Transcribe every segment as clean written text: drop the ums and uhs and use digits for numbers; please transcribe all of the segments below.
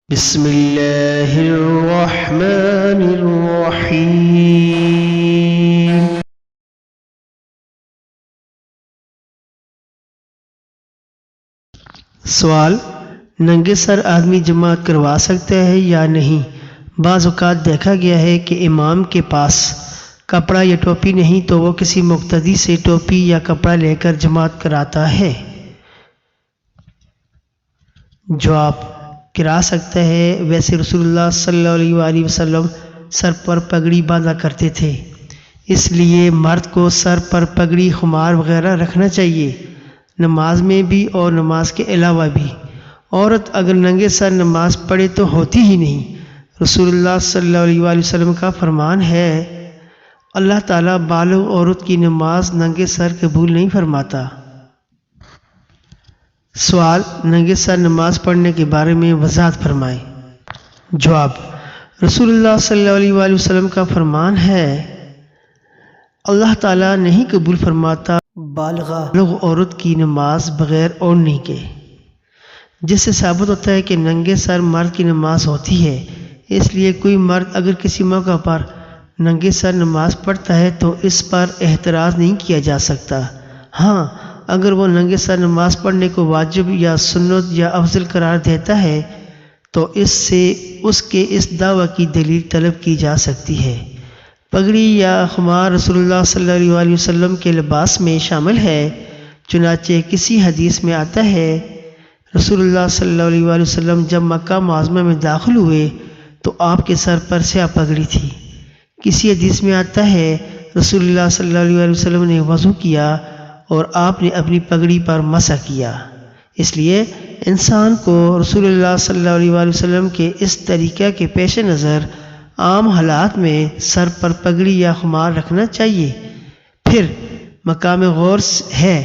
بسم اللہ الرحمن الرحیم۔ سوال: ننگے سر آدمی جماعت کروا سکتا ہے یا نہیں؟ بعض اوقات دیکھا گیا ہے کہ امام کے پاس کپڑا یا ٹوپی نہیں تو وہ کسی مقتدی سے ٹوپی یا کپڑا لے کر جماعت کراتا ہے۔ جواب: کرا سکتا ہے۔ ویسے رسول اللہ صلی اللہ علیہ وآلہ وسلم سر پر پگڑی باندھا کرتے تھے، اس لیے مرد کو سر پر پگڑی، خمار وغیرہ رکھنا چاہیے، نماز میں بھی اور نماز کے علاوہ بھی۔ عورت اگر ننگے سر نماز پڑھے تو ہوتی ہی نہیں۔ رسول اللہ صلی اللہ علیہ وآلہ وسلم کا فرمان ہے، اللہ تعالیٰ بالغ عورت کی نماز ننگے سر قبول نہیں فرماتا۔ سوال: ننگے سر نماز پڑھنے کے بارے میں وضاحت فرمائیں۔ جواب: رسول اللہ صلی اللہ علیہ وآلہ وسلم کا فرمان ہے، اللہ تعالیٰ نہیں قبول فرماتا بالغہ عورت کی نماز بغیر اوڑھنے کے، جس سے ثابت ہوتا ہے کہ ننگے سر مرد کی نماز ہوتی ہے۔ اس لیے کوئی مرد اگر کسی موقع پر ننگے سر نماز پڑھتا ہے تو اس پر اعتراض نہیں کیا جا سکتا۔ ہاں، اگر وہ ننگے سر نماز پڑھنے کو واجب یا سنت یا افضل قرار دیتا ہے تو اس سے اس کے اس دعویٰ کی دلیل طلب کی جا سکتی ہے۔ پگڑی یا خمار رسول اللہ صلی اللہ علیہ وآلہ وسلم کے لباس میں شامل ہے، چنانچہ کسی حدیث میں آتا ہے رسول اللہ صلی اللہ علیہ وآلہ وسلم جب مکہ معظمہ میں داخل ہوئے تو آپ کے سر پر سیاہ پگڑی تھی۔ کسی حدیث میں آتا ہے رسول اللہ صلی اللہ علیہ وآلہ وسلم نے وضو کیا اور آپ نے اپنی پگڑی پر مسح کیا۔ اس لیے انسان کو رسول اللہ صلی اللہ علیہ وآلہ وسلم کے اس طریقہ کے پیش نظر عام حالات میں سر پر پگڑی یا خمار رکھنا چاہیے۔ پھر مقام غور ہے،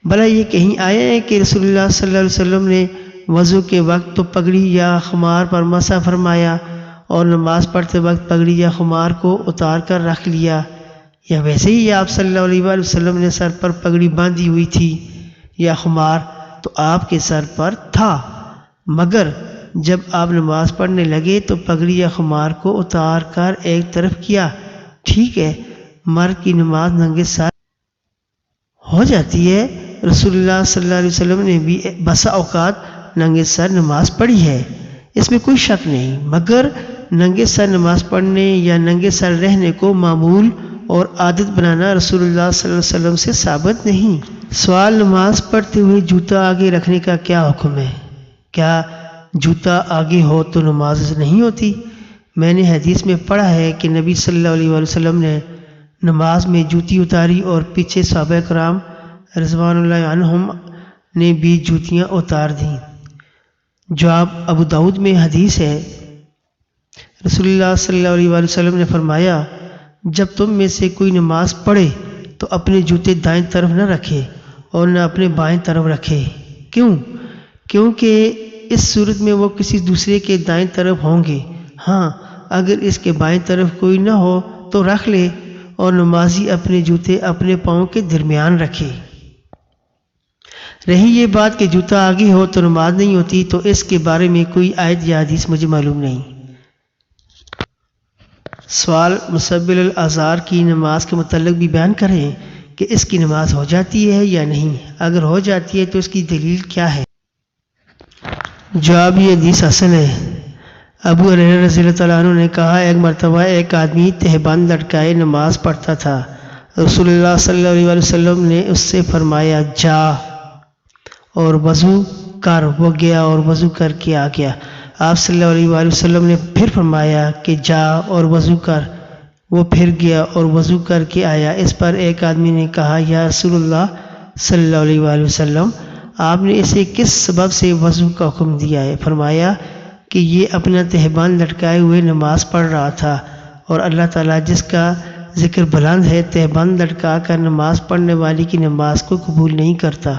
بھلا یہ کہیں آیا ہے کہ رسول اللہ صلی اللہ علیہ وسلم نے وضو کے وقت تو پگڑی یا خمار پر مسح فرمایا اور نماز پڑھتے وقت پگڑی یا خمار کو اتار کر رکھ لیا، یا ویسے ہی آپ صلی اللہ علیہ وآلہ وسلم نے سر پر پگڑی باندھی ہوئی تھی یا خمار تو آپ کے سر پر تھا، مگر جب آپ نماز پڑھنے لگے تو پگڑی یا خمار کو اتار کر ایک طرف کیا۔ ٹھیک ہے، مرد کی نماز ننگے سر ہو جاتی ہے۔ رسول اللہ صلی اللہ علیہ وسلم نے بھی بسا اوقات ننگے سر نماز پڑھی ہے، اس میں کوئی شک نہیں، مگر ننگے سر نماز پڑھنے یا ننگے سر رہنے کو معمول اور عادت بنانا رسول اللہ صلی اللہ علیہ وسلم سے ثابت نہیں۔ سوال: نماز پڑھتے ہوئے جوتا آگے رکھنے کا کیا حکم ہے؟ کیا جوتا آگے ہو تو نماز نہیں ہوتی؟ میں نے حدیث میں پڑھا ہے کہ نبی صلی اللہ علیہ وآلہ وسلم نے نماز میں جوتی اتاری اور پیچھے صحابہ کرام رضوان اللہ عنہم نے بھی جوتیاں اتار دیں۔ جواب: ابو داؤد میں حدیث ہے، رسول اللہ صلی اللہ علیہ وآلہ وسلم نے فرمایا، جب تم میں سے کوئی نماز پڑھے تو اپنے جوتے دائیں طرف نہ رکھے اور نہ اپنے بائیں طرف رکھے۔ کیونکہ اس صورت میں وہ کسی دوسرے کے دائیں طرف ہوں گے۔ ہاں، اگر اس کے بائیں طرف کوئی نہ ہو تو رکھ لے اور نمازی اپنے جوتے اپنے پاؤں کے درمیان رکھے۔ رہی یہ بات کہ جوتا آگے ہو تو نماز نہیں ہوتی، تو اس کے بارے میں کوئی آیت یا حدیث مجھے معلوم نہیں۔ سوال: مسبل الاعذار کی نماز کے متعلق بھی بیان کریں کہ اس کی نماز ہو جاتی ہے یا نہیں، اگر ہو جاتی ہے تو اس کی دلیل کیا ہے؟ جواب: یہ حدیث حسن ہے۔ ابو ہریرہ رضی اللہ تعالیٰ عنہ نے کہا، ایک مرتبہ ایک آدمی تہبند لٹکائے نماز پڑھتا تھا۔ رسول اللہ صلی اللہ علیہ وآلہ وسلم نے اس سے فرمایا، جا اور وضو کر۔ وہ گیا اور وضو کر کے آ گیا۔ آپ صلی اللہ علیہ وآلہ وسلم نے پھر فرمایا کہ جا اور وضو کر۔ وہ پھر گیا اور وضو کر کے آیا۔ اس پر ایک آدمی نے کہا، یا رسول اللہ صلی اللہ علیہ وآلہ وسلم، آپ نے اسے کس سبب سے وضو کا حکم دیا ہے؟ فرمایا کہ یہ اپنا تہبند لٹکائے ہوئے نماز پڑھ رہا تھا، اور اللہ تعالیٰ جس کا ذکر بلند ہے تہبند لٹکا کر نماز پڑھنے والی کی نماز کو قبول نہیں کرتا۔